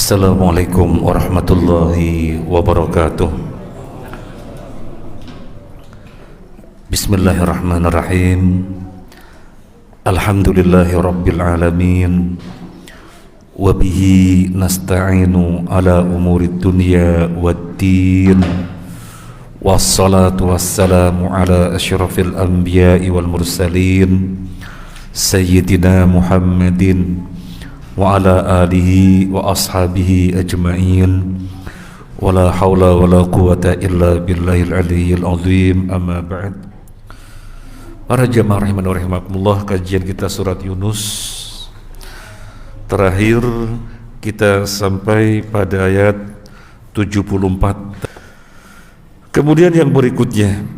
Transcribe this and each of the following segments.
Assalamualaikum warahmatullahi wabarakatuh. Bismillahirrahmanirrahim. Alhamdulillahi rabbil alamin. Wabihi nasta'inu ala umurid dunya waddin. Wassalatu wassalamu ala asyrafil anbiya'i wal mursalin Sayyidina Muhammadin wa ala alihi wa ashabihi ajma'in. Wala hawla wala quwata illa billahil aliyyil azim. Amma ba'd. Para jamaah rahimani wa rahimakumullah, kajian kita surat Yunus. Terakhir kita sampai pada ayat 74. Kemudian yang berikutnya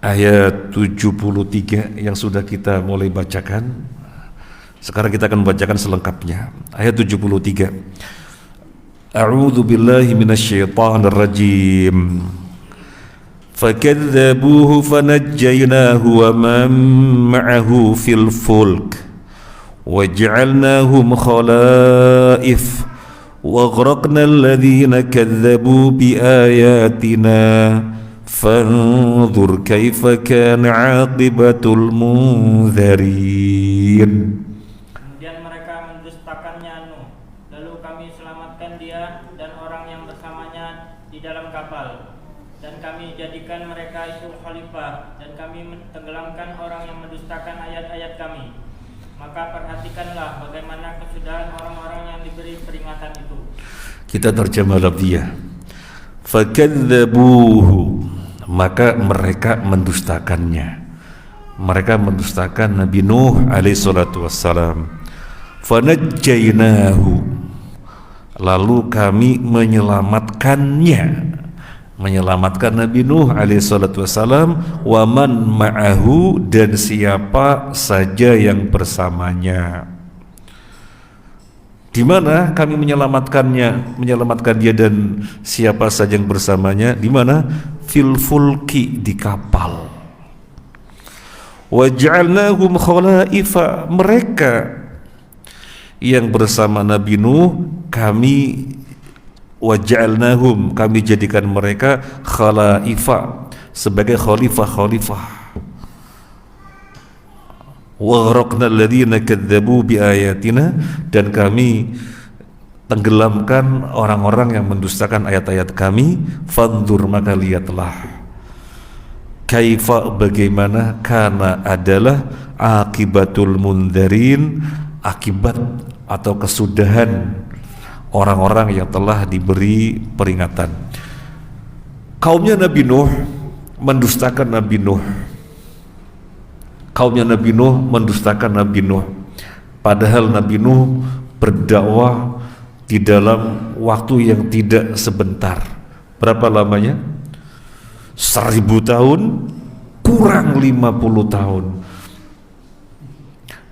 ayat 73 yang sudah kita mulai bacakan. Sekarang kita akan membacakan selengkapnya. Ayat 73. A'udzu billahi minasyaitonir rajim. Fakadzabuhu fanajjaynahu wa man ma'ahu fil fulk waj'alnahum khalaif وَأَغْرَقْنَا الَّذِينَ كَذَّبُوا بِآيَاتِنَا فَانظُرْ كَيْفَ كَانَ عَاقِبَةُ الْمُنذَرِينَ. Kemudian mereka mendustakannya Nuh, lalu kami selamatkan dia dan orang yang bersamanya di dalam kapal, dan kami jadikan mereka itu khalifah, dan kami tenggelamkan orang yang mendustakan ayat-ayat kami. Maka perhatikanlah bagaimana kesudahan orang-orang yang diberi peringatan itu. Kita terjemah lafziyah. Fakadzabuhu, maka mereka mendustakannya. Mereka mendustakan Nabi Nuh alaihi salatu wassalam. Fanajjaynahu, lalu kami menyelamatkan Nabi Nuh alaihi salatu wassalam, wa man ma'ahu, dan siapa saja yang bersamanya. Di mana kami menyelamatkan dia dan siapa saja yang bersamanya? Di mana? Fil fulki, di kapal. Waj'alnahum khalaifa, mereka yang bersama Nabi Nuh kami waj'alnahum, kami jadikan mereka khalaifa, sebagai khalifah. Wa gharaqna alladhina kadzdzabu biayatina, dan kami tenggelamkan orang-orang yang mendustakan ayat-ayat kami. Fanzur, maka lihatlah, kaifa, bagaimana, kana adalah akibatul mundarin, akibat atau kesudahan orang-orang yang telah diberi peringatan. Kaumnya Nabi Nuh mendustakan Nabi Nuh. Padahal Nabi Nuh berdakwah di dalam waktu yang tidak sebentar. Berapa lamanya? 1000 tahun kurang 50 tahun.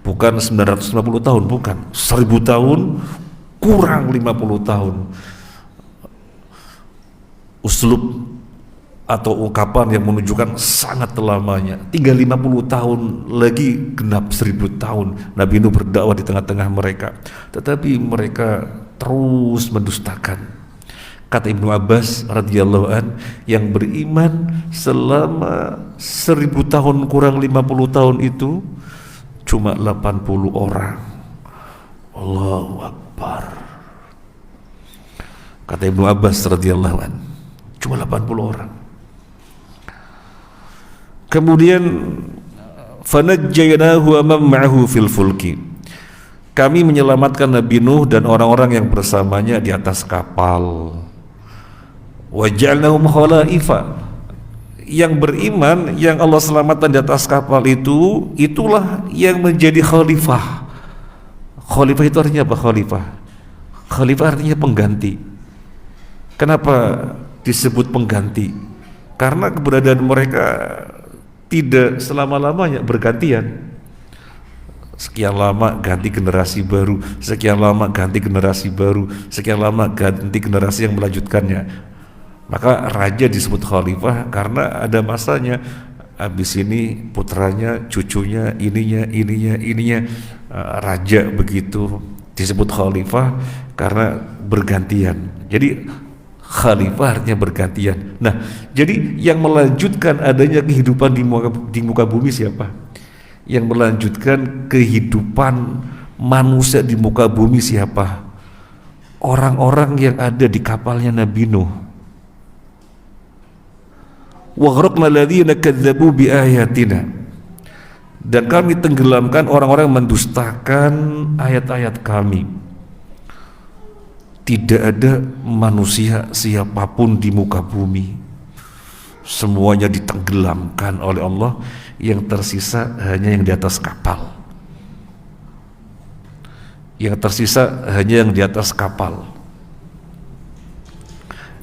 Bukan 950 tahun, bukan. 1000 tahun kurang 50 tahun. Uslub atau ungkapan yang menunjukkan sangat lamanya. Tinggal 50 tahun lagi genap 1000 tahun Nabi Nuh berdakwah di tengah-tengah mereka. Tetapi mereka terus mendustakan. Kata Ibnu Abbas radhiyallahu an, yang beriman selama 1000 tahun kurang 50 tahun itu cuma 80 orang. Allahu Akbar. Kata Ibnu Abbas radhiyallahu an, cuma 80 orang. Kemudian fanajjaynahu wa man ma'ahu fil fulki, kami menyelamatkan Nabi Nuh dan orang-orang yang bersamanya di atas kapal. Waja'alnahum khalaifa, yang beriman yang Allah selamatkan di atas kapal itu, itulah yang menjadi khalifah. Khalifah itu artinya apa? Khalifah artinya pengganti. Kenapa disebut pengganti? Karena keberadaan mereka tidak selama-lamanya, bergantian. Sekian lama ganti generasi baru, sekian lama ganti generasi baru, sekian lama ganti generasi yang melanjutkannya. Maka raja disebut khalifah karena ada masanya. Habis ini putranya, cucunya, ininya, raja begitu. Disebut khalifah karena bergantian. Jadi khalifah artinya bergantian. Nah, jadi yang melanjutkan adanya kehidupan di muka bumi siapa? Yang melanjutkan kehidupan manusia di muka bumi siapa? Orang-orang yang ada di kapalnya Nabi Nuh. Wa ghraqna alladziina kadzdzabu bi ayatina. Dan kami tenggelamkan orang-orang yang mendustakan ayat-ayat kami. Tidak ada manusia siapapun di muka bumi, semuanya ditenggelamkan oleh Allah. Yang tersisa hanya yang di atas kapal. Yang tersisa hanya yang di atas kapal.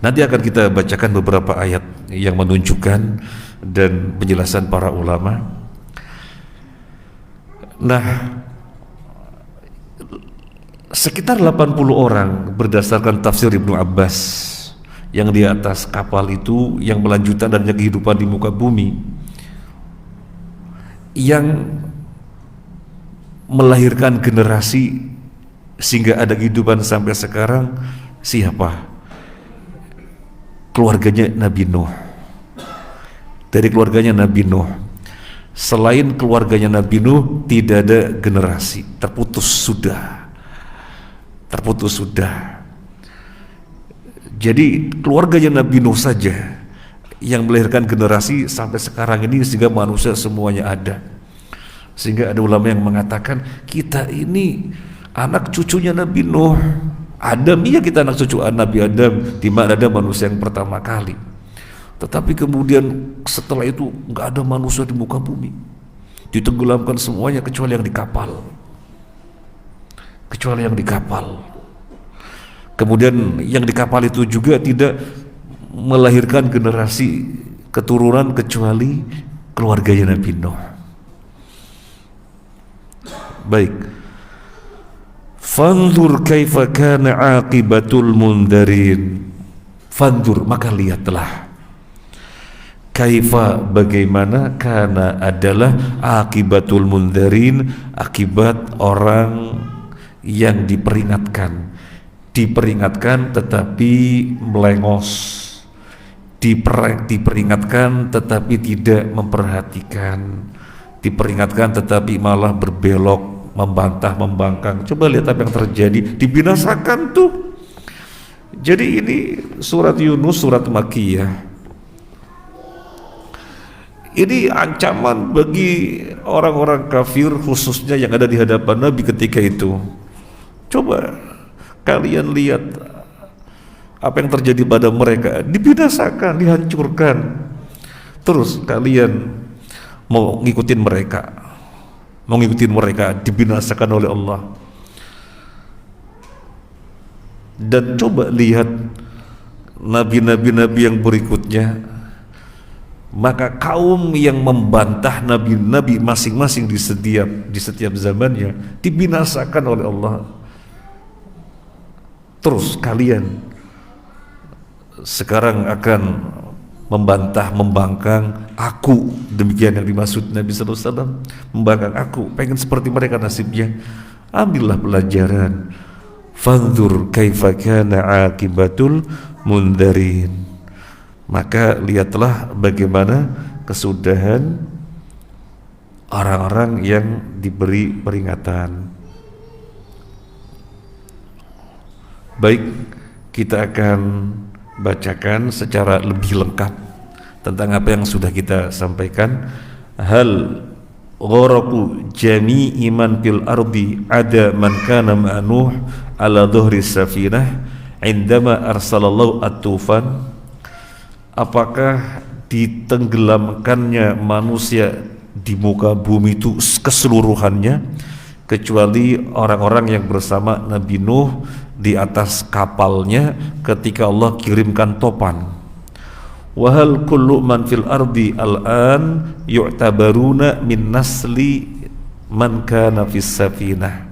Nanti akan kita bacakan beberapa ayat yang menunjukkan dan penjelasan para ulama. Nah, sekitar 80 orang berdasarkan tafsir Ibnu Abbas yang di atas kapal itu, yang melanjutkan dan kehidupan di muka bumi, yang melahirkan generasi sehingga ada kehidupan sampai sekarang. Siapa? Keluarganya Nabi Nuh. Dari keluarganya Nabi Nuh. Selain keluarganya Nabi Nuh tidak ada generasi, terputus sudah. Jadi keluarganya Nabi Nuh saja yang melahirkan generasi sampai sekarang ini, sehingga manusia semuanya ada. Sehingga ada ulama yang mengatakan kita ini anak cucunya Nabi Nuh. Adam, iya kita anak cucu Nabi Adam, di mana ada manusia yang pertama kali. Tetapi kemudian setelah itu nggak ada manusia di muka bumi, ditenggelamkan semuanya kecuali yang di kapal. Kemudian yang di kapal itu juga tidak melahirkan generasi keturunan kecuali keluarganya Nabi Nuh. Baik. Fanzur kaifa kana aqibatul mundarin. Fanzur, maka lihatlah. Kaifa, bagaimana, kana adalah akibatul mundarin, akibat orang yang diperingatkan tetapi melengos, diperingatkan tetapi tidak memperhatikan, diperingatkan tetapi malah berbelok, membantah, membangkang. Coba lihat apa yang terjadi, dibinasakan tuh. Jadi ini surat Yunus, surat Makkiyah. Ini ancaman bagi orang-orang kafir, khususnya yang ada di hadapan Nabi ketika itu. Coba kalian lihat apa yang terjadi pada mereka, dibinasakan, dihancurkan. Terus kalian mau ngikutin mereka, dibinasakan oleh Allah. Dan coba lihat nabi-nabi yang berikutnya. Maka kaum yang membantah nabi-nabi masing-masing di setiap zamannya dibinasakan oleh Allah. Terus kalian sekarang akan membantah, membangkang aku. Demikian yang dimaksud Nabi sallallahu alaihi wasallam, membangkang aku, pengen seperti mereka nasibnya. Ambillah pelajaran. Fanzur kaifa kana aqibatul mundarin. Maka lihatlah bagaimana kesudahan orang-orang yang diberi peringatan. Baik, kita akan bacakan secara lebih lengkap tentang apa yang sudah kita sampaikan. Hal gharaqu jami'i man fil ardi ada man kana ma'nuh ala dhuhri safinah indama arsalallahu at-tufan. Apakah ditenggelamkannya manusia di muka bumi itu keseluruhannya kecuali orang-orang yang bersama Nabi Nuh di atas kapalnya ketika Allah kirimkan topan. Wahal kullu man fil ardi al-an yu'tabaruna min nasli man kana fis safinah.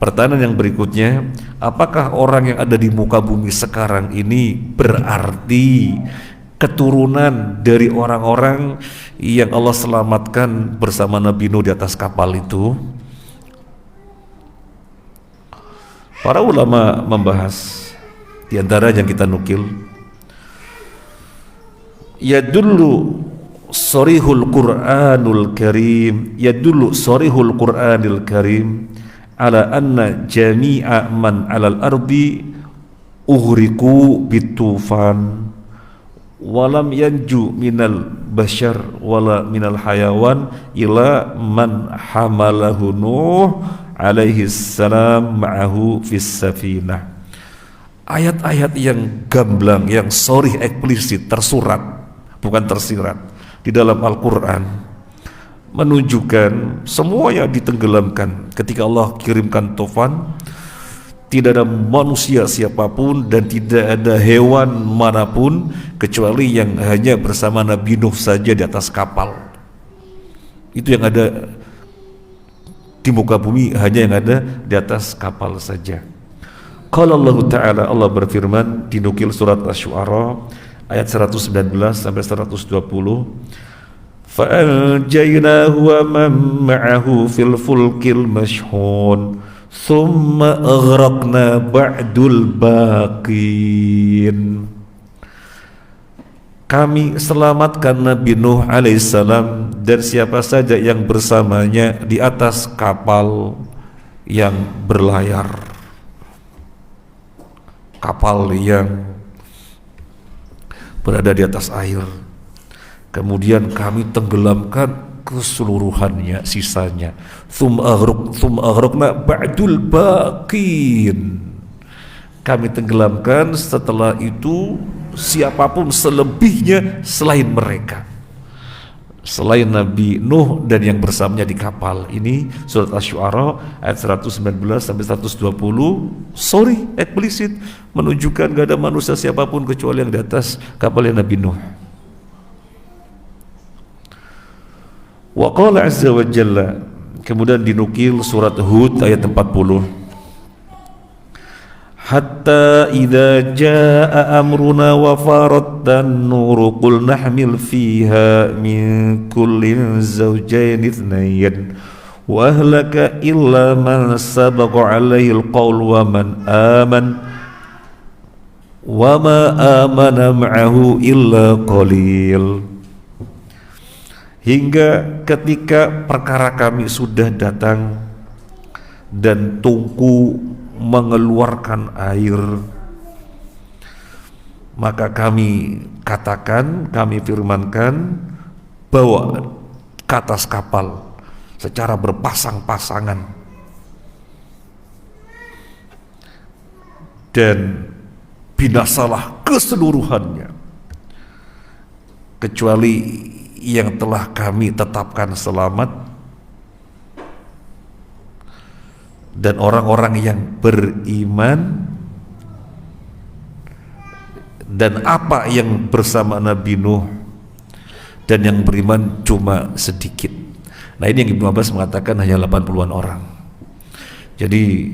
Pertanyaan yang berikutnya, apakah orang yang ada di muka bumi sekarang ini berarti keturunan dari orang-orang yang Allah selamatkan bersama Nabi Nuh di atas kapal itu? Para ulama membahas, di antara yang kita nukil, yadullu sarihul Qur'anul Karim, yadullu sarihul Qur'anil Karim ala anna jami'a man 'alal ardi ughriqu bitufan walam yanju minal bashar wala minal hayawan ila man hamalahu Nuh alaihi salam ma'ahu fis safinah. Ayat-ayat yang gamblang, yang sharih eksplisit, tersurat bukan tersirat di dalam Al-Quran menunjukkan semuanya ditenggelamkan ketika Allah kirimkan tufan. Tidak ada manusia siapapun dan tidak ada hewan manapun kecuali yang hanya bersama Nabi Nuh saja di atas kapal. Itu yang ada di muka bumi, hanya yang ada di atas kapal saja. Qala Allah Ta'ala, Allah berfirman, dinukil surat Asy-Syu'ara ayat 119 sampai 120. Fa'anjaynahu wa man ma'ahu fil fulkil mashhun thumma aghraqna ba'dul baqin. Kami selamatkan Nabi Nuh alaihissalam dan siapa saja yang bersamanya di atas kapal yang berlayar, kapal yang berada di atas air. Kemudian kami tenggelamkan keseluruhannya, sisanya. Thumma aghraqna ba'dul baqin. Kami tenggelamkan setelah itu siapapun selebihnya selain mereka, selain Nabi Nuh dan yang bersamanya di kapal. Ini surat Asy-Syu'ara ayat 119 sampai 120. Sorry, eksplisit menunjukkan gak ada manusia siapapun kecuali yang di atas kapalnya Nabi Nuh. Wa qala azza wa jalla, kemudian dinukil surat Hud ayat 40. Hatta idza jaa amruna wa faradtan nur qul nahmil fiha min kullin zawjayn ithnayn wa ahlaka illa man sabaqa alaihi alqaul wa man wa ma amana ma'ahu illa qalil. Hingga ketika perkara kami sudah datang dan tungku mengeluarkan air, maka kami katakan, kami firmankan, bawa ke atas kapal secara berpasang-pasangan dan binasalah keseluruhannya kecuali yang telah kami tetapkan selamat dan orang-orang yang beriman dan apa yang bersama Nabi Nuh, dan yang beriman cuma sedikit. Nah, ini yang Ibnu Abbas mengatakan hanya 80-an orang. Jadi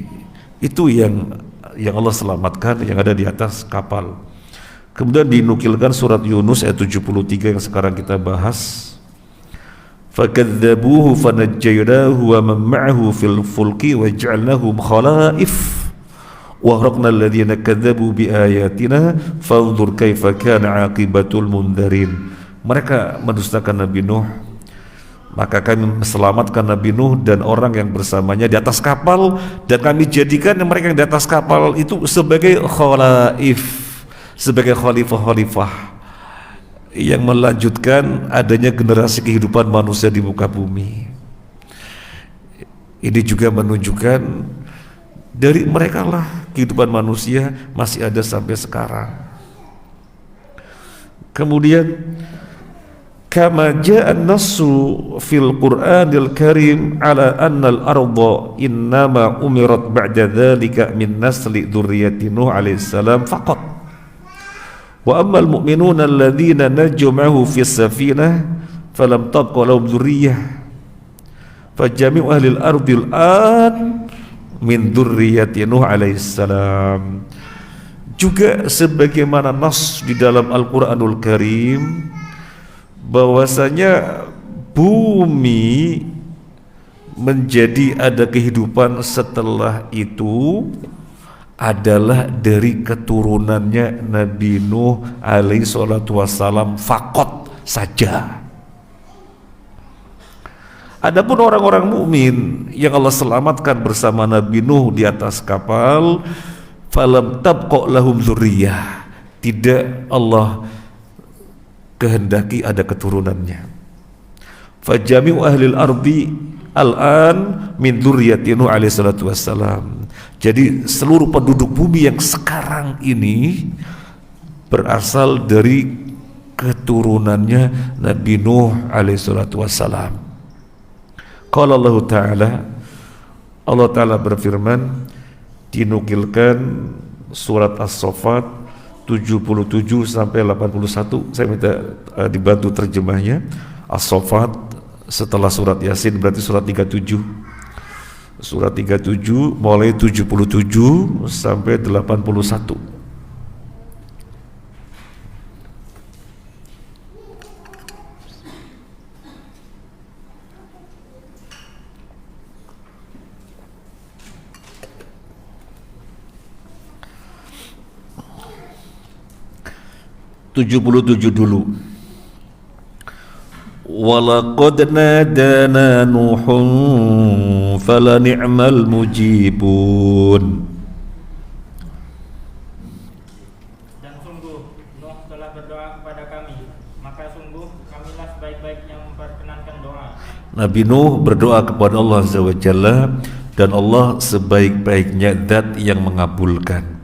itu yang Allah selamatkan, yang ada di atas kapal. Kemudian dinukilkan surat Yunus ayat 73 yang sekarang kita bahas. Fakadzabuhu fanajjaynahu wa man ma'ahu fil fulki wa ja'alnahum khalaif wa aghraqna alladhina kadzabu biayatina fanzur kaifa kana 'aqibatul mundarin. Mereka mendustakan Nabi Nuh, maka kami selamatkan Nabi Nuh dan orang yang bersamanya di atas kapal, dan kami jadikan mereka yang di atas kapal itu sebagai khalaif, sebagai khalifah-khalifah yang melanjutkan adanya generasi kehidupan manusia di muka bumi. Ini juga menunjukkan dari mereka lah kehidupan manusia masih ada sampai sekarang. Kemudian kama ja'a an-nassu fil Qur'anil Karim ala anna al-ardha innama umirat ba'da dhalika min nasli dzurriyyati Nuh alaihi salam faqat. Wa ammal mu'minuna alladhina najju ma'ahu fis safinah falam tabqa lahum dzurriyyah fajami'u ahli al-ardi al-an min dzurriyyati Nuh alaihi salam. Juga sebagaimana nas di dalam Al-Qur'anul Karim bahwasanya bumi menjadi ada kehidupan setelah itu adalah dari keturunannya Nabi Nuh alaihi salatu wassalam fakot saja. Adapun orang-orang mukmin yang Allah selamatkan bersama Nabi Nuh di atas kapal, falam tabqa lahum dzurriyyah, tidak Allah kehendaki ada keturunannya. Fajami'u ahlil ardi al-an min dzurriyyati Nuh alaihi salatu wassalam. Jadi seluruh penduduk bumi yang sekarang ini berasal dari keturunannya Nabi Nuh alaihi salatu wassalam. Qala Allah Ta'ala, Allah Ta'ala berfirman, dinukilkan surat As-Saffat 77 sampai 81. Saya minta dibantu terjemahnya. As-Saffat setelah surat Yasin berarti surat 37. Surat 37 mulai 77 sampai 81. dulu. Walaqad nadana Nuhun fala ni'mal mujibun. Dan sungguh Nuh telah berdoa kepada kami, maka sungguh kamilah sebaik-baik yang memperkenankan doa. Nabi Nuh berdoa kepada Allah Azza wa Jalla, dan Allah sebaik-baiknya zat yang mengabulkan.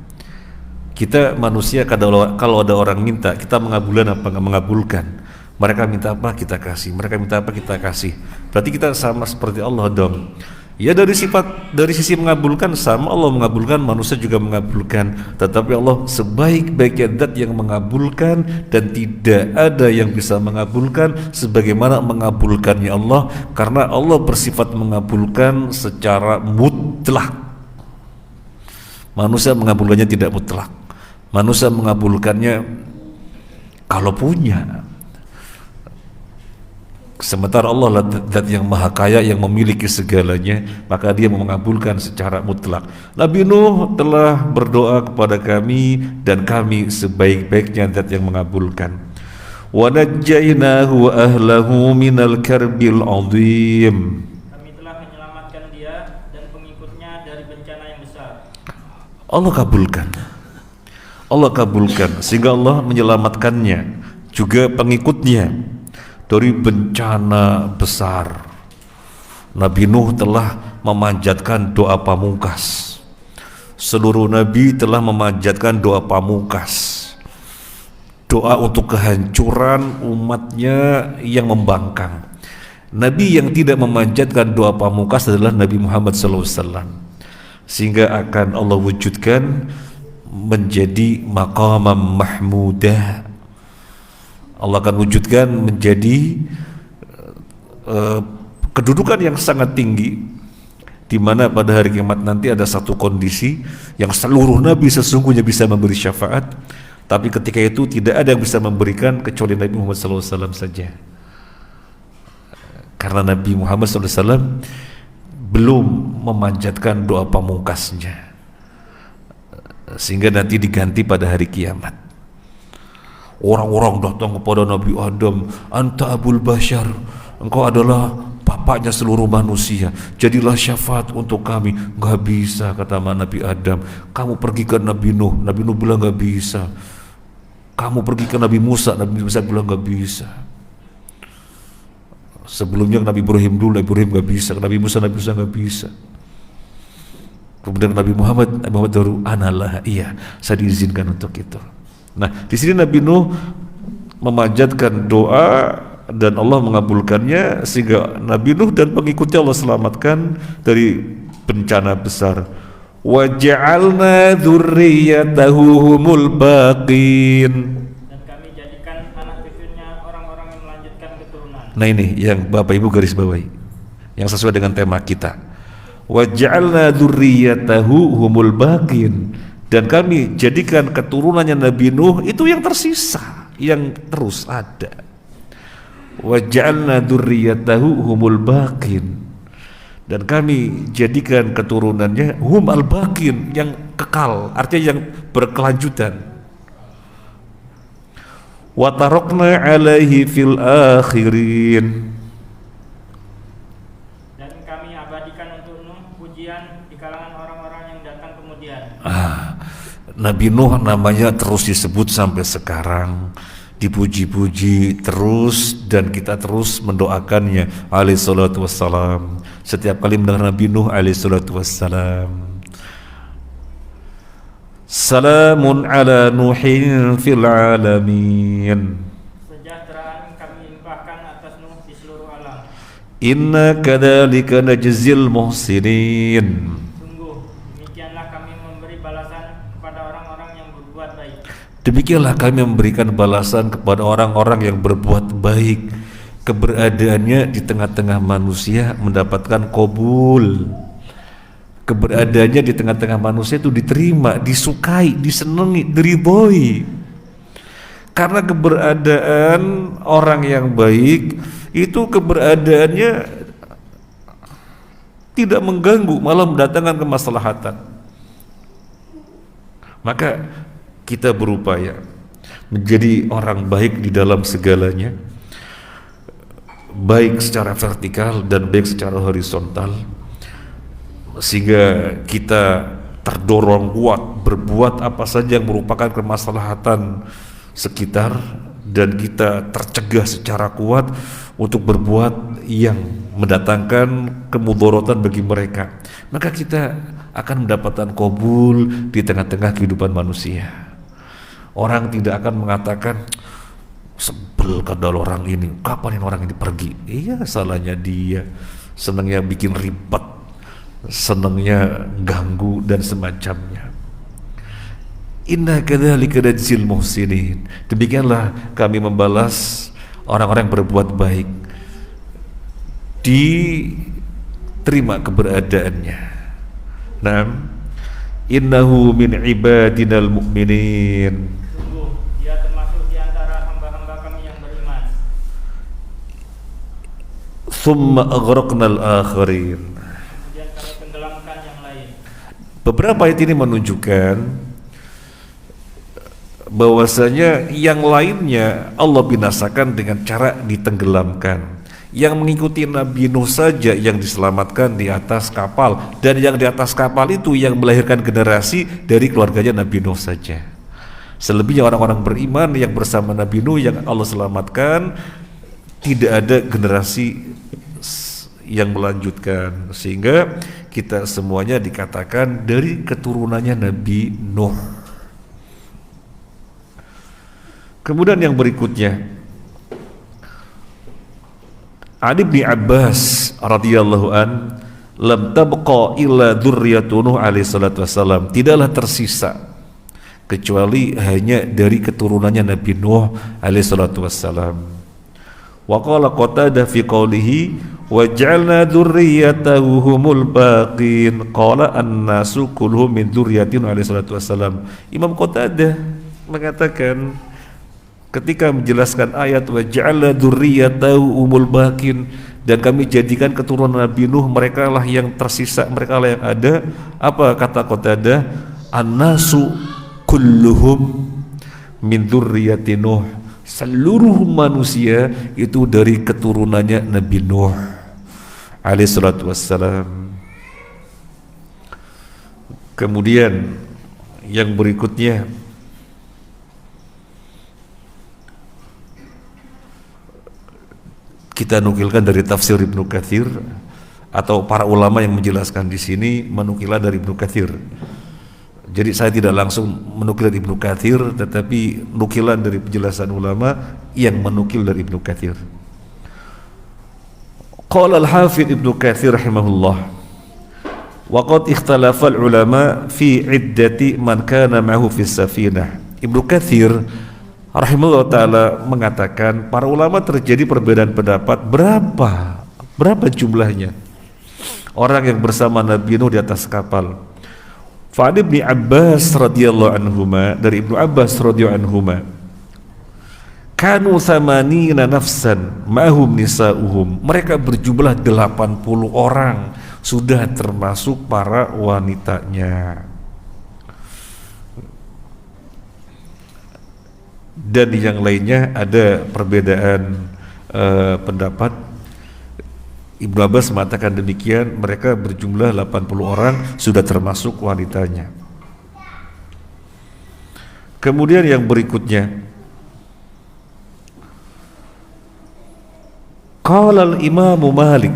Kita manusia kalau ada orang minta, kita mengabulkan apa nggak mengabulkan. Mereka minta apa kita kasih, mereka minta apa kita kasih. Berarti kita sama seperti Allah dong. Ya dari sisi mengabulkan sama, Allah mengabulkan, manusia juga mengabulkan. Tetapi Allah sebaik-baiknya zat yang mengabulkan, dan tidak ada yang bisa mengabulkan sebagaimana mengabulkannya Allah, karena Allah bersifat mengabulkan secara mutlak. Manusia mengabulkannya tidak mutlak. Manusia mengabulkannya kalau punya. Sementara Allah adalah zat yang maha kaya yang memiliki segalanya, maka dia mengabulkan secara mutlak. Nabi Nuh telah berdoa kepada kami, dan kami sebaik-baiknya zat yang mengabulkan. Wa najjaynahu wa ahlahu minal karbil azim. Kami telah menyelamatkan dia dan pengikutnya dari bencana yang besar. Allah kabulkan sehingga Allah menyelamatkannya juga pengikutnya dari bencana besar. Nabi Nuh telah memanjatkan doa pamungkas. Seluruh nabi telah memanjatkan doa pamungkas, doa untuk kehancuran umatnya yang membangkang. Nabi yang tidak memanjatkan doa pamungkas adalah Nabi Muhammad SAW, sehingga akan Allah wujudkan menjadi maqamam mahmudah. Allah akan wujudkan menjadi kedudukan yang sangat tinggi, di mana pada hari kiamat nanti ada satu kondisi yang seluruh nabi sesungguhnya bisa memberi syafaat, tapi ketika itu tidak ada yang bisa memberikan kecuali Nabi Muhammad SAW saja, karena Nabi Muhammad SAW belum memanjatkan doa pamungkasnya, sehingga nanti diganti pada hari kiamat. Orang-orang datang kepada Nabi Adam, anta abul bashar, engkau adalah bapaknya seluruh manusia, jadilah syafaat untuk kami. Gak bisa, kata Nabi Adam. Kamu pergi ke Nabi Nuh, Nabi Nuh bilang gak bisa. Kamu pergi ke Nabi Musa, Nabi Musa bilang gak bisa. Sebelumnya Nabi Ibrahim dulu, Nabi Ibrahim gak bisa. Nabi Musa gak bisa. Kemudian Nabi Muhammad baru analah, iya, saya diizinkan untuk itu. Nah, di sini Nabi Nuh memanjatkan doa dan Allah mengabulkannya, sehingga Nabi Nuh dan pengikutnya Allah selamatkan dari bencana besar. Wa ja'alna dzurriyyatahu humul baqin. Dan kami jadikan anak cucunya orang-orang yang melanjutkan keturunan. Nah ini yang Bapak Ibu garis bawahi, yang sesuai dengan tema kita. Wa ja'alna dzurriyyatahu humul baqin, dan kami jadikan keturunannya Nabi Nuh itu yang tersisa, yang terus ada. Wa ja'alna dzurriyyatahu humul baqin, dan kami jadikan keturunannya hum al baqin, yang kekal, artinya yang berkelanjutan. Wa tarakna 'alaihi fil akhirin. Dan kami abadikan untuk Nuh pujian di kalangan orang-orang yang datang kemudian. Nabi Nuh namanya terus disebut sampai sekarang, dipuji-puji terus, dan kita terus mendoakannya alaihi salatu wassalam. Setiap kali mendengar Nabi Nuh alaihi salatu wassalam, salamun ala Nuhin fil alamin, Sejahteraan kami limpahkan atas Nuh di seluruh alam. inna kadzalika najzil muhsinin. Sungguh demikianlah kami memberi balasan kepada orang-orang yang berbuat baik. Demikianlah kami memberikan balasan kepada orang-orang yang berbuat baik. Keberadaannya di tengah-tengah manusia mendapatkan qabul. Keberadaannya di tengah-tengah manusia itu diterima, disukai, disenangi, diridhoi. Karena keberadaan orang yang baik itu keberadaannya tidak mengganggu, malah mendatangkan kemaslahatan. Maka kita berupaya menjadi orang baik di dalam segalanya, baik secara vertikal dan baik secara horizontal, sehingga kita terdorong kuat berbuat apa saja yang merupakan kemaslahatan sekitar, dan kita tercegah secara kuat untuk berbuat yang mendatangkan kemudaratan bagi mereka. Maka kita akan mendapatkan qabul di tengah-tengah kehidupan manusia. Orang tidak akan mengatakan sebel kadal orang ini, kapan orang ini pergi. Iya, salahnya dia, senangnya bikin ribet, senangnya ganggu dan semacamnya. Inna kadzalika najzil muhsinin. Demikianlah kami membalas orang-orang yang berbuat baik, diterima keberadaannya. Naam, innahu min ibadinal mu'minin. Sungguh dia termasuk di antara hamba-hamba kami yang beriman. Thumma aghraqnal akhirin. Kemudian kami tenggelamkan yang lain. Beberapa ayat ini menunjukkan bahwasanya yang lainnya Allah binasakan dengan cara ditenggelamkan. Yang mengikuti Nabi Nuh saja yang diselamatkan di atas kapal, dan yang di atas kapal itu yang melahirkan generasi dari keluarganya Nabi Nuh saja. Selebihnya orang-orang beriman yang bersama Nabi Nuh yang Allah selamatkan, tidak ada generasi yang melanjutkan, sehingga kita semuanya dikatakan dari keturunannya Nabi Nuh. Kemudian yang berikutnya, Ali bin Abbas radhiyallahu an, lam tabqa illa dzurriyyatu Nuh alaihi salatu wassalam, tidaklah tersisa kecuali hanya dari keturunannya Nabi Nuh alaihi salatu wassalam. Wa qala Qatadah fi qawlihi wa ja'alna dzurriyyatahu humul baqin, qala an-nasu kulluhum min dzurriyyatin alaihi salatu wassalam. Imam Qatadah mengatakan ketika menjelaskan ayat wa ja'alna dzurriyyatahu humul baqin, dan kami jadikan keturunan Nabi Nuh mereka lah yang tersisa, mereka lah yang ada. Apa kata Qatadah? An-nasu kulluhum min dzurriyyati Nuh, seluruh manusia itu dari keturunannya Nabi Nuh alaihi salatu wassalam. Kemudian yang berikutnya, kita nukilkan dari tafsir Ibnu Katsir, atau para ulama yang menjelaskan di sini menukilan dari Ibnu Katsir. Jadi saya tidak langsung menukil dari Ibnu Katsir, tetapi nukilan dari penjelasan ulama yang menukil dari Ibnu Katsir. Qala al-Hafidz Ibnu Katsir rahimahullah, wa qad ikhtalafa al-ulama fi iddati man kana ma'ahu fi safinah. Ibnu Katsir rahimahullah ta'ala mengatakan para ulama terjadi perbedaan pendapat berapa jumlahnya orang yang bersama Nabi Nuh di atas kapal. Fa'ad ibn Abbas radhiyallahu anhuma, dari Ibnu Abbas radhiyallahu anhuma, kanu thamanina nafsan ma'hum nisa'uhum, mereka berjumlah 80 orang, sudah termasuk para wanitanya. dan yang lainnya ada perbedaan pendapat. Ibnu Abbas mengatakan demikian, mereka berjumlah 80 orang, sudah termasuk wanitanya. Kemudian yang berikutnya, qala al-Imam Malik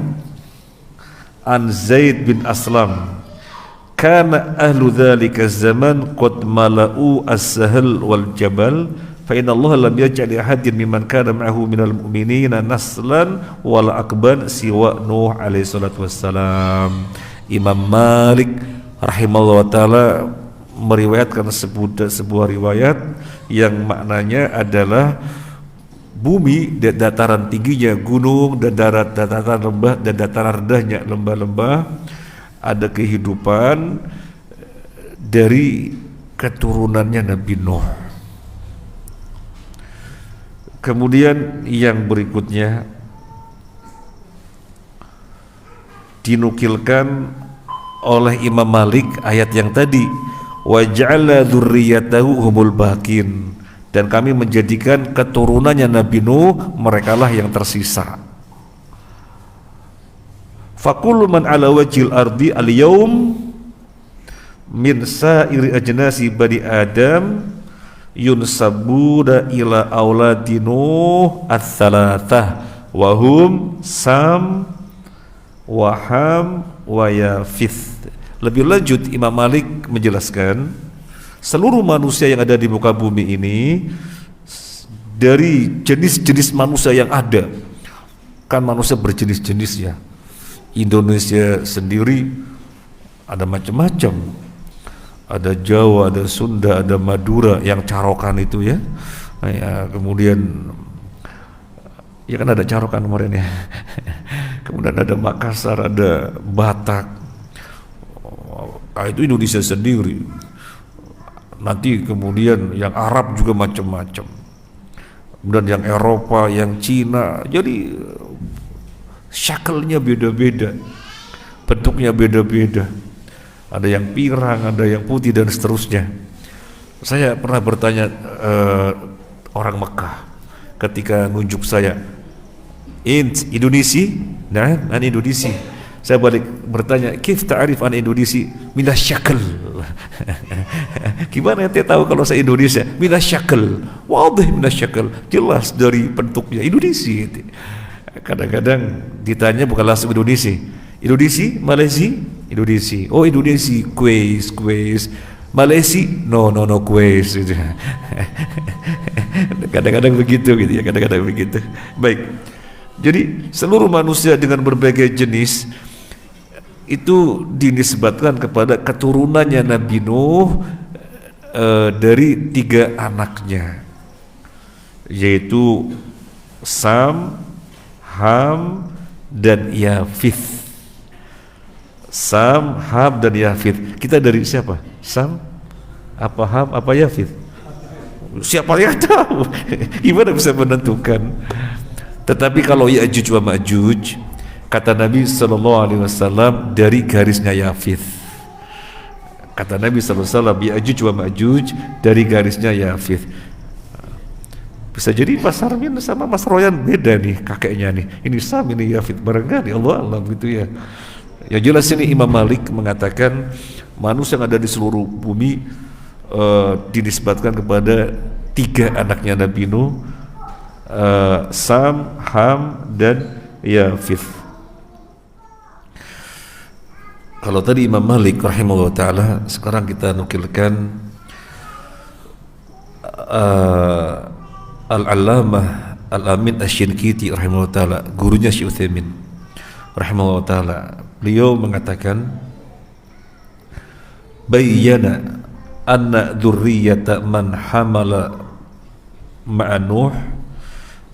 an Zaid bin Aslam, kana ahlu dzalika zaman qad mala'u as-sahl wal jabal fa inna Allah lam yaj'al ahadin mimman kana ma'ahu minal mu'minina naslan wal akban siwa Nuh alaihi salatu wassalam. Imam Malik rahimahullah taala meriwayatkan sebuah riwayat yang maknanya adalah bumi dan dataran tingginya gunung dan dataran lembah dan dataran rendahnya lembah-lembah ada kehidupan dari keturunannya Nabi Nuh. Kemudian yang berikutnya dinukilkan oleh Imam Malik ayat yang tadi, wa ja'ala dzurriyyatahu humul baqin, dan kami menjadikan keturunannya Nabi Nuh merekalah yang tersisa. Faqul man ala wajhil ardi al-yawm min sa'iri ajnasi bani Adam yunsabuna ila auladi Nuh ats-tsalatsah wa hum Sam wa Ham wa Yafith. Lebih lanjut Imam Malik menjelaskan seluruh manusia yang ada di muka bumi ini dari jenis-jenis manusia yang ada, kan manusia berjenis-jenis ya. Indonesia sendiri ada macam-macam, ada Jawa, ada Sunda, ada Madura yang carokan itu ya. Kemudian ya kan ada carokan kemarin ya. Kemudian ada Makassar, ada Batak. Itu Indonesia sendiri. Nanti kemudian yang Arab juga macam-macam. Kemudian yang Eropa, yang Cina. Jadi syakelnya beda-beda, bentuknya beda-beda. Ada yang pirang, ada yang putih dan seterusnya. Saya pernah bertanya orang Mekah ketika nunjuk saya, Indonesia? Nah, an Indonesia. Saya balik bertanya, kif ta'rif an Indonesia? Minas syakl. Gimana ente tahu kalau saya Indonesia? Minas syakl. Wadih minas syakl. Jelas dari bentuknya Indonesia. Kadang-kadang ditanya bukan langsung Indonesia. Indonesia, Malaysia, Indonesia. Oh Indonesia, kuis. Malaysia, no kuis. Kadang-kadang begitu gitu ya, kadang-kadang begitu. Baik. Jadi seluruh manusia dengan berbagai jenis itu dinisbatkan kepada keturunannya Nabi Nuh dari 3 anaknya, yaitu Sam, Ham, dan Yafith. Sam, Ham, dan Yafith. Kita dari siapa? Sam, apa Ham, apa Yafith? Siapa yang tahu? Gimana bisa menentukan? Tetapi kalau Ya'juj wa Ma'juj, kata Nabi SAW dari garisnya Yafith. Kata Nabi SAW, Ya'juj wa Ma'juj dari garisnya Yafith. Bisa jadi Mas Sarmin sama Mas Royan beda nih kakeknya nih. Ini Sam, ini Yafith, barangkali Allah alam gitu ya. Yang jelas ini Imam Malik mengatakan manusia yang ada di seluruh bumi dinisbatkan kepada 3 anaknya Nabi Nuh, Sam, Ham, dan Yafith. Kalau tadi Imam Malik rahimahullah ta'ala, sekarang kita nukilkan Al-Allamah Al-Amin Asy-Syinkiti rahimahullah ta'ala, gurunya Syekh Utsaimin rahimahullah ta'ala. Beliau mengatakan, bayyana anna dzurriyyata man hamala ma'a Nuh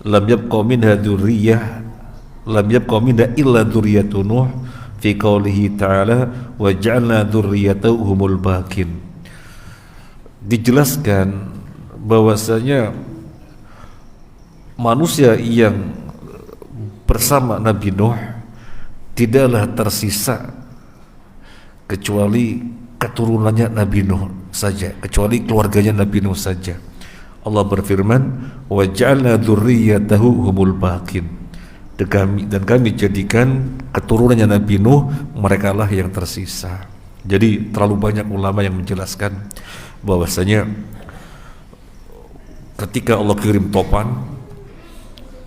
lam yabqa minha dzurriyyah lam yabqa minha illa dzurriyyatu Nuh fi qoulihi ta'ala wa ja'alna dzurriyyatahu humul baqin. Dijelaskan bahwasanya manusia yang bersama Nabi Nuh tidaklah tersisa kecuali keturunannya Nabi Nuh saja, kecuali keluarganya Nabi Nuh saja. Allah berfirman, wa ja'alna dzurriyyatahu humul baqin. Dan kami jadikan keturunannya Nabi Nuh mereka lah yang tersisa. Jadi terlalu banyak ulama yang menjelaskan bahwasanya ketika Allah kirim topan,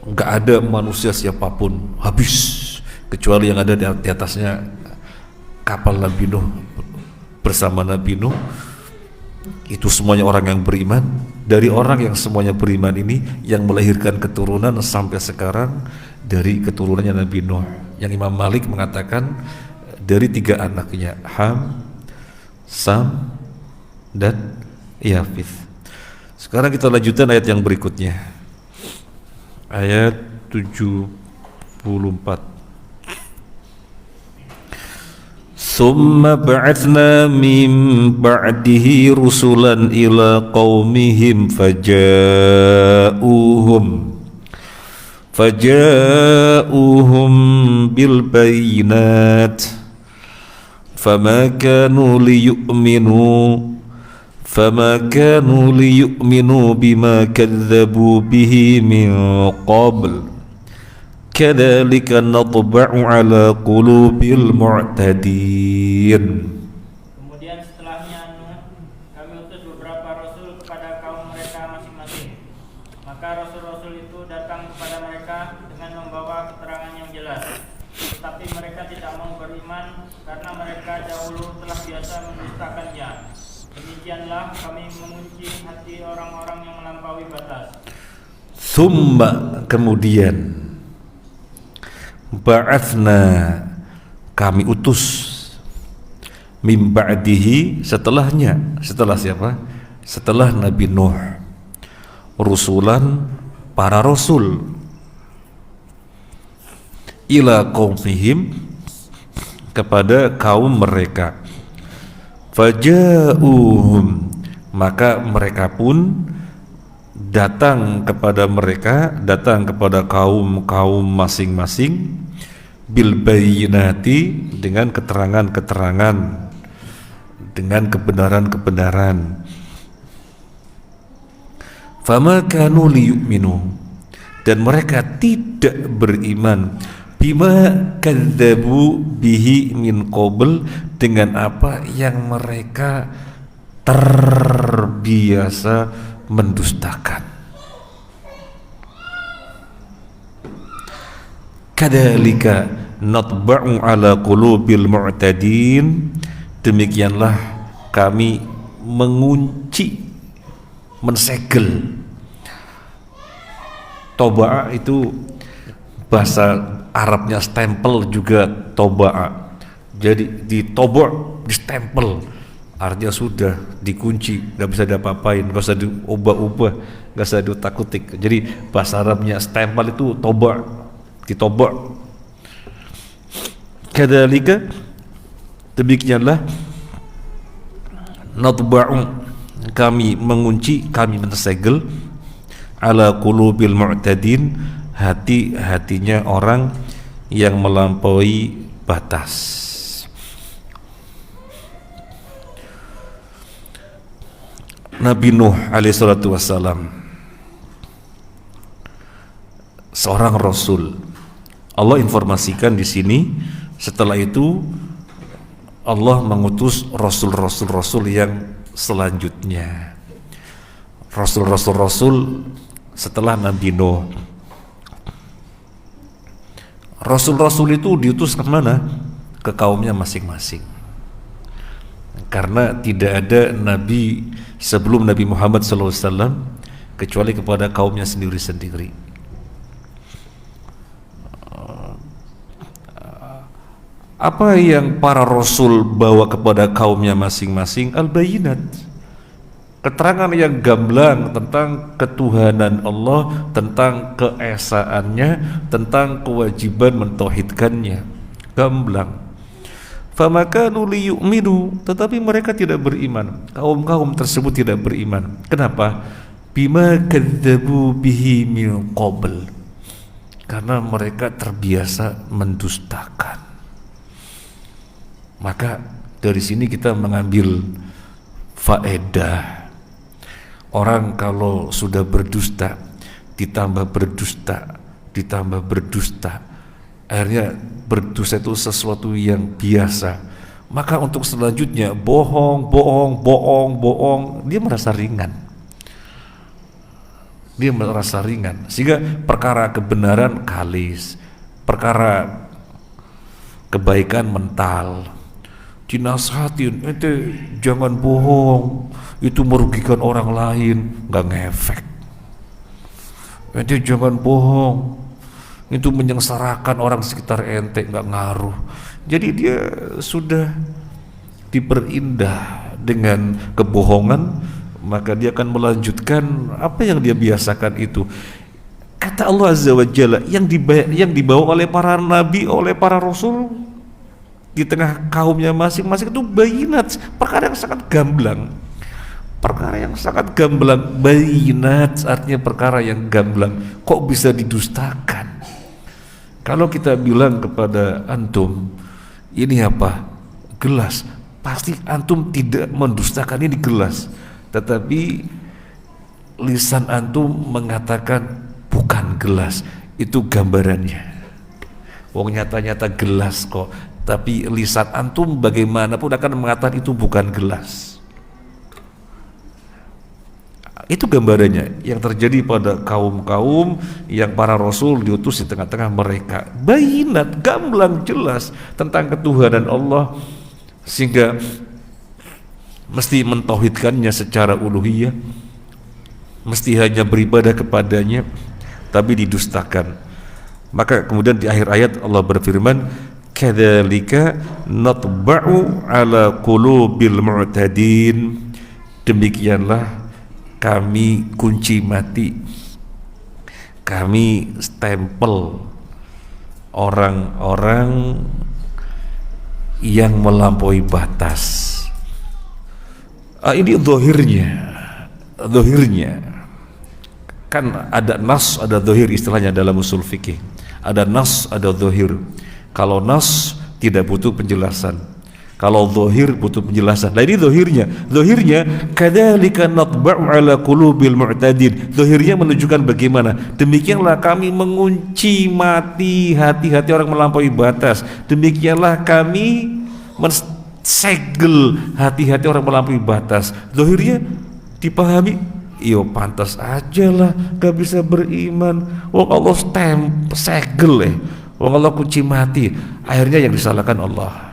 nggak ada manusia siapapun, habis, kecuali yang ada di atasnya kapal Nabi Nuh bersama Nabi Nuh. Itu semuanya orang yang beriman. Dari orang yang semuanya beriman ini yang melahirkan keturunan sampai sekarang dari keturunannya Nabi Nuh, yang Imam Malik mengatakan dari 3 anaknya, Ham, Sam, dan Yafith. Sekarang kita lanjutkan ayat yang berikutnya, ayat 74. Summa ba'athna min ba'dihi rusulan ila qaumihim faja'uhum bil bayinat fama kanu liyu'minu bima kadzabu bihi min qabl kadzalika natba'u ala qulubil mu'tadin. Kemudian setelahnya Nuh, kami utus beberapa rasul kepada kaum mereka masing-masing. Maka rasul-rasul itu datang kepada mereka dengan membawa keterangan yang jelas. Tetapi mereka tidak mau beriman karena mereka dahulu telah biasa mendustakannya. Demikianlah kami mengunci hati orang-orang yang melampaui batas. Summa, kemudian, ba'athna, kami utus, min ba'dihi, setelahnya. Setelah siapa? Setelah Nabi Nuh, rusulan, para rasul, ila qaumihim, kepada kaum mereka. Faja'uhum, maka mereka pun datang kepada mereka, datang kepada kaum masing-masing, bil bayyinati, dengan keterangan-keterangan, dengan kebenaran-kebenaran. Fama kanu liyu'minu, dan mereka tidak beriman, bima kadzabu bihi min qabl, dengan apa yang mereka terbiasa mendustakan. Kadzalika natba'u ala qulubil mu'tadin, demikianlah kami mengunci, mensegel. Toba'a itu bahasa Arabnya stempel juga toba'a. Jadi ditobok, distempel, artinya sudah dikunci, nggak bisa diapa-apain, nggak usah diubah-ubah, nggak usah diutak-utik. Jadi bahasa Arabnya stempel itu toba, ditobok. Kadzalika, demikianlah, natba'u, kami mengunci, kami mensegel, ala qulubil mu'tadin, hati-hatinya orang yang melampaui batas. Nabi Nuh alaihissalatu wassalam, seorang rasul. Allah informasikan di sini. Setelah itu Allah mengutus rasul-rasul yang selanjutnya. Rasul setelah Nabi Nuh. Rasul-rasul itu diutus ke mana? Ke kaumnya masing-masing. Karena tidak ada nabi sebelum Nabi Muhammad SAW kecuali kepada kaumnya sendiri-sendiri. Apa yang para rasul bawa kepada kaumnya masing-masing? Al-bayinat, keterangan yang gamblang tentang ketuhanan Allah, tentang keesaannya, tentang kewajiban mentauhidkannya, gamblang. Famakanu liyu'minu, tetapi mereka tidak beriman. Kaum-kaum tersebut tidak beriman. Kenapa? Bima kadzabu bihi min qabl, karena mereka terbiasa mendustakan. Maka dari sini kita mengambil faedah Orang kalau sudah berdusta, ditambah berdusta, akhirnya berdusta itu sesuatu yang biasa. Maka untuk selanjutnya bohong, dia merasa ringan. Sehingga perkara kebenaran kalis, perkara kebaikan mental. Dinasihatin, ente jangan bohong, itu merugikan orang lain, nggak ngefek. Ente jangan bohong, itu menyengsarakan orang sekitar ente, nggak ngaruh. Jadi dia sudah diperindah dengan kebohongan, maka dia akan melanjutkan apa yang dia biasakan itu. Kata Allah Azza wa Jalla, yang dibawa oleh para nabi, oleh para rasul di tengah kaumnya masing-masing itu bayinat, perkara yang sangat gamblang. Bayinat artinya perkara yang gamblang. Kok bisa didustakan? Kalau kita bilang kepada antum, ini apa? Gelas. Pasti antum tidak mendustakan ini gelas, tetapi lisan antum mengatakan bukan gelas, itu gambarannya. Wong nyata-nyata gelas kok, tapi lisan antum bagaimanapun akan mengatakan itu bukan gelas. Itu gambarannya yang terjadi pada kaum-kaum yang para rasul diutus di tengah-tengah mereka. Bayinat, gamblang, jelas tentang ketuhanan Allah, sehingga mesti mentauhidkannya secara uluhiyah, mesti hanya beribadah kepadanya, tapi didustakan. Maka kemudian di akhir ayat Allah berfirman, kadzalika natba'u ala qulubil mu'tadin, demikianlah kami kunci mati, kami stempel orang-orang yang melampaui batas. Ini zahirnya kan ada nas, ada zahir, istilahnya dalam usul fikih. Ada nas, ada zahir. Kalau nas tidak butuh penjelasan, kalau zahir butuh penjelasan. Nah ini zahirnya kadzalika natba'u ala qulubil mu'tadin. Zahirnya menunjukkan bagaimana demikianlah kami mengunci mati hati-hati orang melampaui batas. Demikianlah kami mensegel hati-hati orang melampaui batas. Zahirnya dipahami, iyo pantas aja lah gak bisa beriman, wong Allah segel wong Allah kunci mati. Akhirnya yang disalahkan Allah.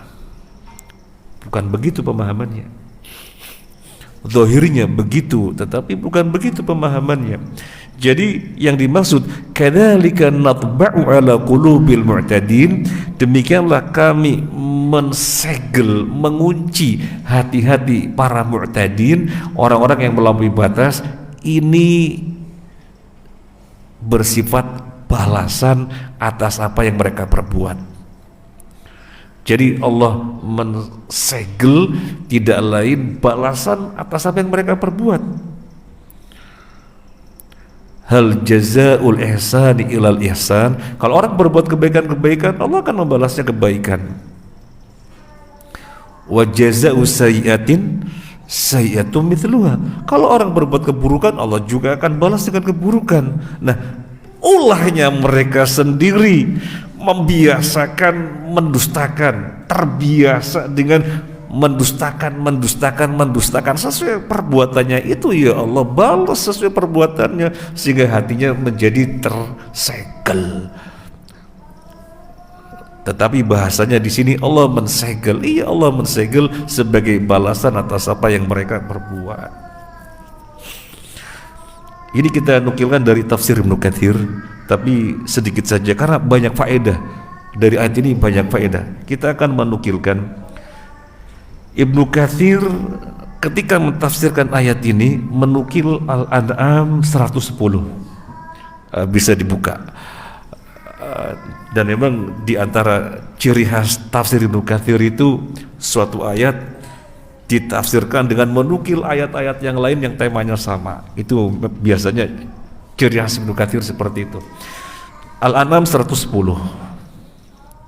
Bukan begitu pemahamannya. Zahirnya begitu, tetapi bukan begitu pemahamannya. Jadi yang dimaksud kadzalika natba'u ala qulubil mu'tadin, demikianlah kami mensegel, mengunci hati-hati para mu'tadin, orang-orang yang melampaui batas. Ini bersifat balasan atas apa yang mereka perbuat. Jadi Allah mensegel tidak lain balasan atas apa yang mereka perbuat. Hal jazaa'ul ihsani ilal ihsan. Kalau orang berbuat kebaikan-kebaikan, Allah akan membalasnya kebaikan. Wa jazaa'u sayyi'atin sayyi'atun mithluha. Kalau orang berbuat keburukan, Allah juga akan balas dengan keburukan. Nah, ulahnya mereka sendiri membiasakan mendustakan, terbiasa dengan mendustakan sesuai perbuatannya itu, ya Allah balas sesuai perbuatannya, sehingga hatinya menjadi tersegel. Tetapi bahasanya di sini Allah mensegel. Iya, Allah mensegel sebagai balasan atas apa yang mereka perbuat. Ini kita nukilkan dari tafsir Ibnu Katsir, tapi sedikit saja karena banyak faedah dari ayat ini, banyak faedah. Kita akan menukilkan Ibnu Katsir ketika mentafsirkan ayat ini menukil Al-An'am 110. Bisa dibuka. Dan memang di antara ciri khas tafsir Ibnu Katsir itu suatu ayat ditafsirkan dengan menukil ayat-ayat yang lain yang temanya sama. Itu biasanya ciri khas Ibnu Katsir seperti itu. Al-An'am 110.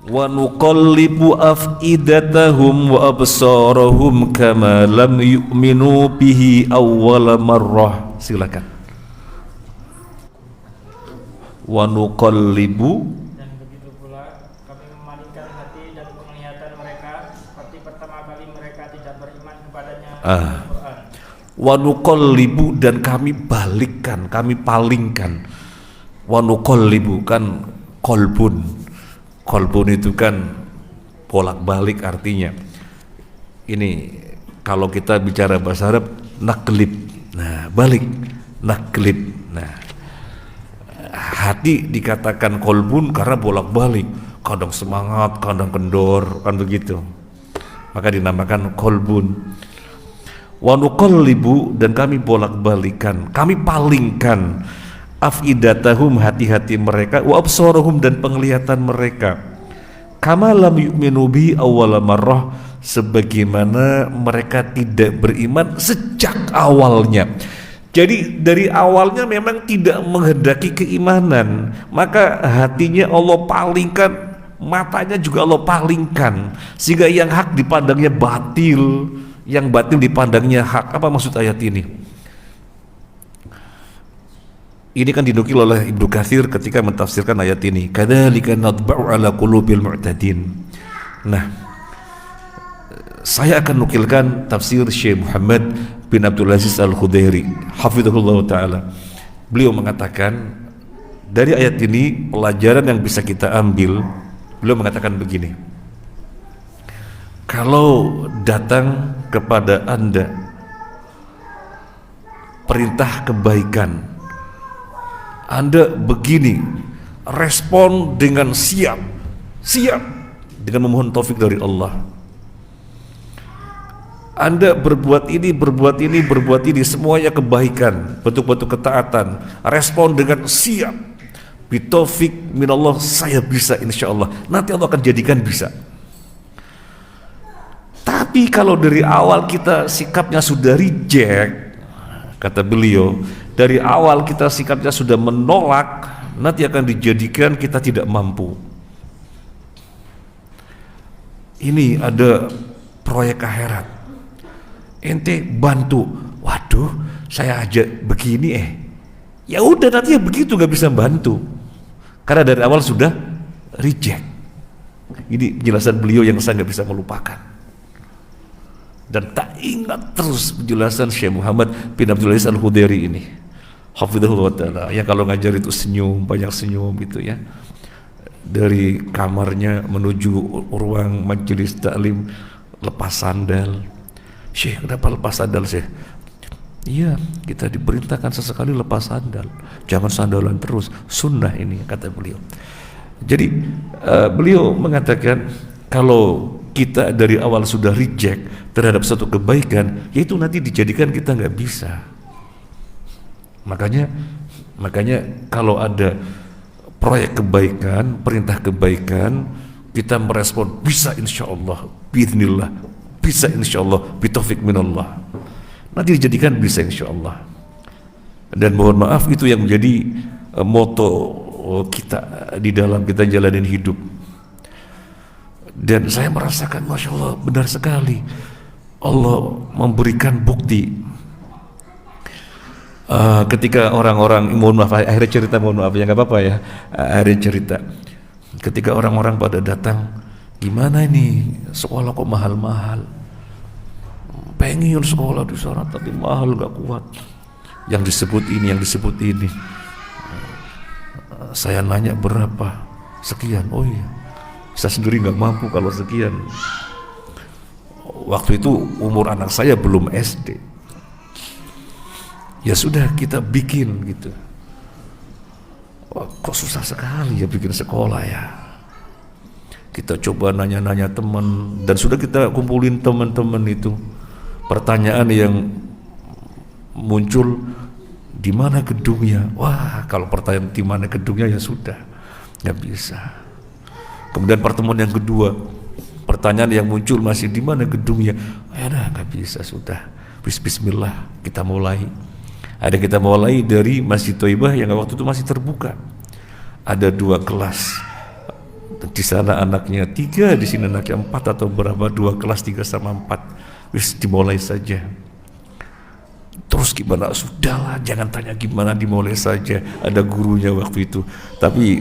Wa nuqallibu af'idatahum wa absarahum kama lam yu'minu bihi awwala marrah silakan. Wa nuqallibu, dan begitu pula kami memalingkan hati dan penglihatan mereka seperti pertama kali mereka tidak beriman kepadanya Al-Quran. Wa nuqallibu, dan kami balikkan, kami palingkan. Wa nuqallibu kan kolbun itu kan bolak-balik artinya. Ini kalau kita bicara bahasa Arab naklib, nah balik, naklib. Nah, hati dikatakan kolbun karena bolak-balik, kadang semangat, kadang kendor, kan begitu, maka dinamakan kolbun. Wa nuqallibu, dan kami bolak-balikan, kami palingkan afidatahum, hati-hati mereka, wa absarahum, dan penglihatan mereka, kama lam yu'minu bi awwala marrah, sebagaimana mereka tidak beriman sejak awalnya. Jadi dari awalnya memang tidak menghendaki keimanan, maka hatinya Allah palingkan, matanya juga Allah palingkan, sehingga yang hak dipandangnya batil, yang batil dipandangnya hak. Apa maksud ayat ini? Ini kan dinukil oleh Ibnu Katsir ketika mentafsirkan ayat ini. Kadzalika nadba'u ala qulubil mu'tadin. Nah, saya akan nukilkan tafsir Syekh Muhammad bin Abdul Aziz Al-Khudairi hafizahullah ta'ala. Beliau mengatakan dari ayat ini pelajaran yang bisa kita ambil. Beliau mengatakan begini: kalau datang kepada Anda perintah kebaikan, Anda begini, respon dengan siap dengan memohon taufik dari Allah. Anda berbuat ini, semuanya kebaikan, bentuk-bentuk ketaatan, respon dengan siap, bitaufik minallah, saya bisa insyaallah, nanti Allah akan jadikan bisa. Tapi kalau dari awal kita sikapnya sudah reject, kata beliau, dari awal kita sikapnya sudah menolak, nanti akan dijadikan kita tidak mampu. Ini ada proyek akhirat, ente bantu, waduh saya aja begini, ya udah nanti ya begitu, nggak bisa bantu karena dari awal sudah reject. Ini penjelasan beliau yang saya nggak bisa melupakan dan tak ingat terus penjelasan Syekh Muhammad bin Abdul Aziz Al-Khudairi ini hafizahullah ta'ala, yang kalau ngajar itu senyum, banyak senyum gitu ya, dari kamarnya menuju ruang majelis taklim lepas sandal. Syekh, kenapa lepas sandal Syekh? Iya, kita diperintahkan sesekali lepas sandal, jangan sandalan terus, sunnah ini, kata beliau. Jadi beliau mengatakan kalau kita dari awal sudah reject terhadap suatu kebaikan, yaitu nanti dijadikan kita nggak bisa. Makanya kalau ada proyek kebaikan, perintah kebaikan, kita merespon bisa insyaallah, biidznillah, bisa insyaallah, bitaufik minallah, nanti dijadikan bisa insyaallah. Dan mohon maaf, itu yang menjadi moto kita di dalam kita jalanin hidup. Dan saya merasakan masya Allah, benar sekali Allah memberikan bukti. Ketika orang-orang, mohon maaf akhirnya cerita, mohon maaf ya, nggak apa-apa ya, akhirnya cerita ketika orang-orang pada datang, gimana ini sekolah kok mahal-mahal, pengen sekolah di sana tapi mahal, nggak kuat, yang disebut ini. Saya nanya berapa, sekian. Oh iya, saya sendiri nggak mampu kalau sekian. Waktu itu umur anak saya belum SD. Ya sudah, kita bikin gitu. Wah, kok susah sekali ya bikin sekolah ya. Kita coba nanya-nanya teman, dan sudah kita kumpulin teman-teman itu. Pertanyaan yang muncul, di mana gedungnya? Wah, kalau pertanyaan di mana gedungnya ya sudah, nggak bisa. Kemudian pertemuan yang kedua, pertanyaan yang muncul masih di mana gedungnya? Ya dah, nggak bisa, sudah. Bismillah, kita mulai. Ada kita mulai dari Masjid Thaibah yang waktu itu masih terbuka. Ada 2 kelas. Di sana anaknya 3, di sini anaknya 4 atau berapa, 2 kelas 3 sama 4. Wis dimulai saja. Terus gimana? Sudahlah, jangan tanya gimana, dimulai saja. Ada gurunya waktu itu. Tapi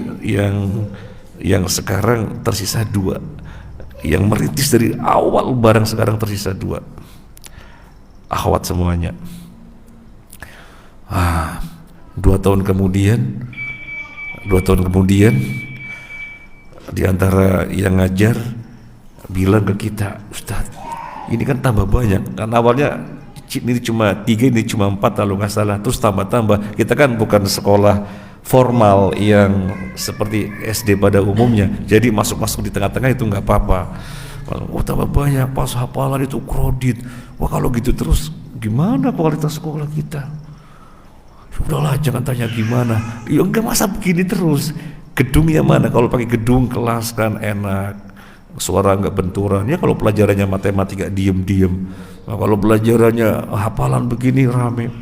yang sekarang tersisa 2. Yang merintis dari awal barang sekarang tersisa 2. Akhwat semuanya. 2 tahun kemudian di antara yang ngajar bilang ke kita, Ustaz, ini kan tambah banyak. Kan awalnya ini cuma 3, ini cuma 4 kalau nggak salah. Terus tambah-tambah. Kita kan bukan sekolah formal yang seperti SD pada umumnya. Jadi masuk-masuk di tengah-tengah itu nggak apa-apa. Oh, tambah banyak, pas hafalan itu kredit. Wah, kalau gitu terus gimana kualitas sekolah kita? Udahlah, jangan tanya gimana. Ya enggak, masa begini terus. Gedungnya mana? Kalau pakai gedung kelas kan enak, suara nggak benturan. Ya kalau pelajarannya matematika diem-diem. Nah, kalau pelajarannya hafalan begini rame.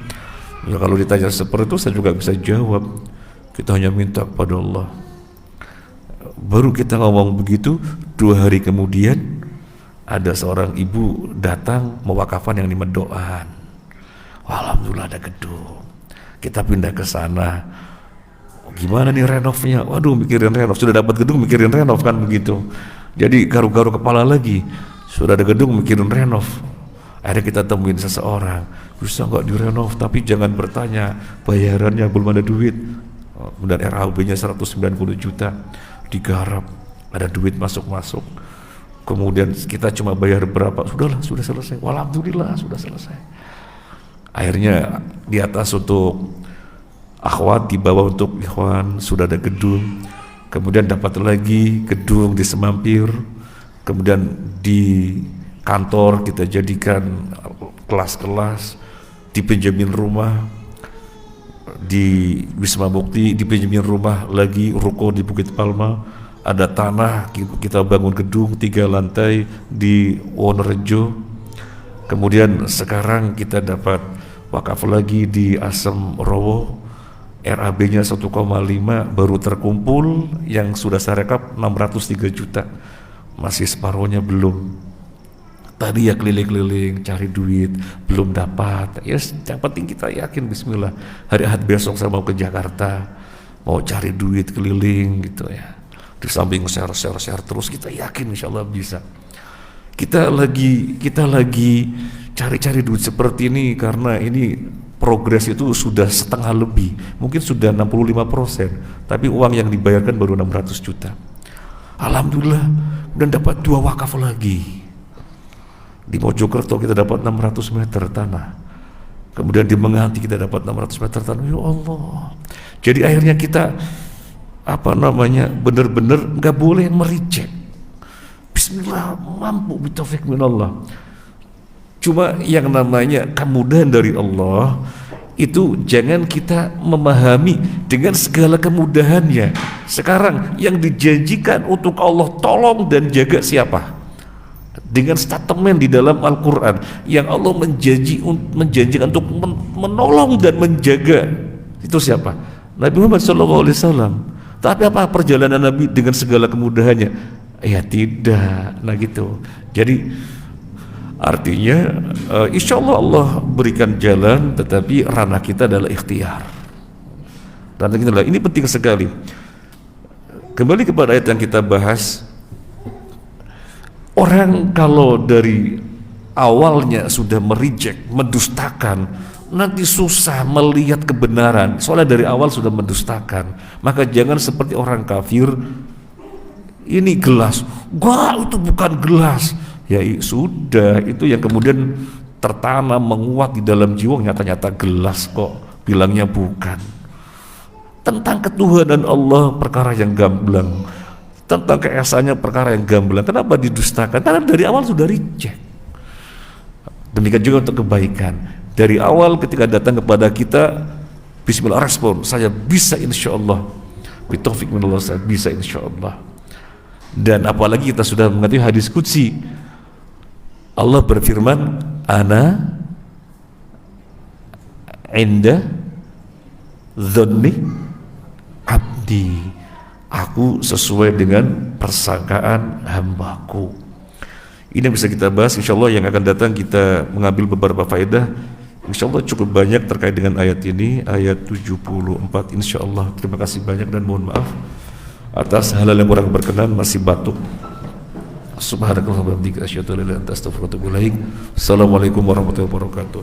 Ya kalau ditanya seperti itu saya juga bisa jawab. Kita hanya minta kepada Allah. Baru kita ngomong begitu, 2 hari kemudian ada seorang ibu datang mewakafkan yang di Medoan. Alhamdulillah ada gedung. Kita pindah ke sana. Gimana nih renovnya? Waduh, mikirin renov. Sudah dapat gedung, mikirin renov kan begitu. Jadi garu-garu kepala lagi. Sudah ada gedung, mikirin renov. Akhirnya kita temuin seseorang. Bisa nggak direnov? Tapi jangan bertanya bayarannya, belum ada duit. Kemudian RAB-nya 190 juta digarap, ada duit masuk. Kemudian kita cuma bayar berapa? Sudahlah, sudah selesai. Alhamdulillah sudah selesai. Akhirnya di atas untuk akhwat, di bawah untuk ikhwan, sudah ada gedung. Kemudian dapat lagi gedung di Semampir. Kemudian di kantor kita jadikan kelas-kelas, dipinjemin rumah di Wisma Mukti, dipinjemin rumah lagi, ruko di Bukit Palma, ada tanah, kita bangun gedung 3 lantai di Wonorejo. Kemudian sekarang kita dapat wakaf lagi di Asem Rowo, RAB-nya 1,5 baru terkumpul, yang sudah saya rekap 603 juta, masih separuhnya belum. Tadi ya keliling-keliling cari duit, belum dapat. Ya yang penting kita yakin bismillah. Hari Ahad besok saya mau ke Jakarta, mau cari duit keliling gitu ya. Di samping share terus, kita yakin insya Allah bisa. Kita lagi cari-cari duit seperti ini karena ini progres itu sudah setengah lebih, mungkin sudah 65%, tapi uang yang dibayarkan baru 600 juta. Alhamdulillah, dan dapat 2 wakaf lagi. Di Mojokerto kita dapat 600 meter tanah. Kemudian di Menganti kita dapat 600 meter tanah. Ya Allah. Jadi akhirnya kita benar-benar nggak boleh mereject. Bismillah, mampu bitaufik minallah. Cuma yang namanya kemudahan dari Allah itu jangan kita memahami dengan segala kemudahannya. Sekarang yang dijanjikan untuk Allah tolong dan jaga siapa? Dengan statement di dalam Al-Quran yang Allah menjanjikan untuk menolong dan menjaga, itu siapa? Nabi Muhammad SAW. Tapi apa perjalanan Nabi dengan segala kemudahannya? Ya tidak. Nah gitu. Jadi artinya insya Allah Allah berikan jalan, tetapi ranah kita adalah ikhtiar. Dan ini penting sekali. Kembali kepada ayat yang kita bahas. Orang kalau dari awalnya sudah mereject, mendustakan, nanti susah melihat kebenaran. Soalnya dari awal sudah mendustakan. Maka jangan seperti orang kafir, ini gelas, wah itu bukan gelas. Ya sudah, itu yang kemudian tertanam menguat di dalam jiwa, nyata-nyata gelas kok, bilangnya bukan. Tentang ketuhanan Allah perkara yang gamblang, tentang keesaannya perkara yang gamblang. Kenapa didustakan? Karena dari awal sudah reject. Demikian juga untuk kebaikan. Dari awal ketika datang kepada kita, bismillah, respon, saya bisa insya Allah. Bitaufik minallah, saya bisa insya Allah. Dan apalagi kita sudah mengerti hadis qudsi. Allah berfirman, ana inda dzanni abdi. Aku sesuai dengan persangkaan hambaku. Ini yang bisa kita bahas, insya Allah yang akan datang kita mengambil beberapa faedah InsyaAllah cukup banyak terkait dengan ayat ini, ayat 74 insyaAllah. Terima kasih banyak dan mohon maaf atas hal-hal yang kurang berkenan, masih batuk. Subhanakallahumma wa bihamdika asyhadu an la ilaha illa anta astaghfiruka wa atubu ilaik. Assalamualaikum warahmatullahi wabarakatuh.